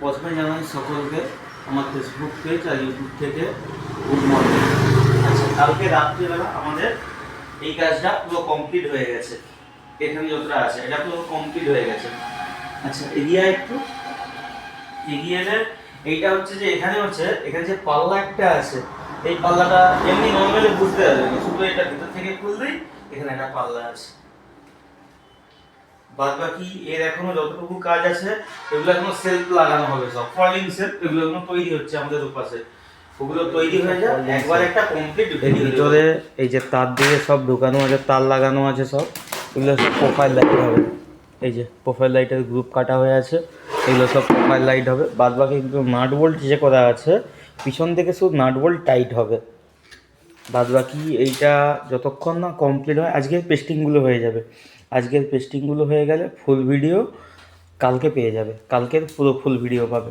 প্রথমে জানাই সকলকে আমার ফেসবুক পেজ আর ইউটিউব থেকে গুড মর্নিং। আচ্ছা, কালকে রাত্রিবেলা আমাদের এই কাজটা পুরো কমপ্লিট হয়ে গেছে। এখানে যতটা আছে এটা পুরো কমপ্লিট হয়ে গেছে। আচ্ছা, এগিয়ে একটু এগিয়ে এলে এইটা হচ্ছে যে এখানে যে পাল্লা একটা আছে, এই পাল্লাটা এমনি নর্মালি বুঝতে পারবে না, শুধু এটা ভিতর থেকে খুললেই এখানে একটা পাল্লা আছে। বাদ বাকি এর এখনো যতটুকু কাজ আছে এগুলো এখনো সেলফ লাগানো হবে, সব ফলিং সেলফ এগুলো এখনো তৈরি হচ্ছে আমাদের ওপাশে। ওগুলো তৈরি হয়ে যায় একবার একটা কমপ্লিট ভিতরে এই যে তার দিয়ে সব ঢোকানো আছে, তার লাগানো আছে সব, এগুলো সব প্রোফাইল লাইট হবে। এই যে প্রোফাইল লাইটের গ্রুপ কাটা হয়ে আছে, এগুলো সব প্রোফাইল লাইট হবে। বাদ বাকি কিন্তু নাট বোল্ট যে করা আছে পিছন থেকে শুধু নাট বোল্ট টাইট হবে। বাদ বাকি এইটা যতক্ষণ না কমপ্লিট হয়, আজকের পেস্টিংগুলো হয়ে যাবে। আজকের পেস্টিংগুলো হয়ে গেলে ফুল ভিডিও কালকে পেয়ে যাবে, কালকের পুরো ফুল ভিডিও পাবে।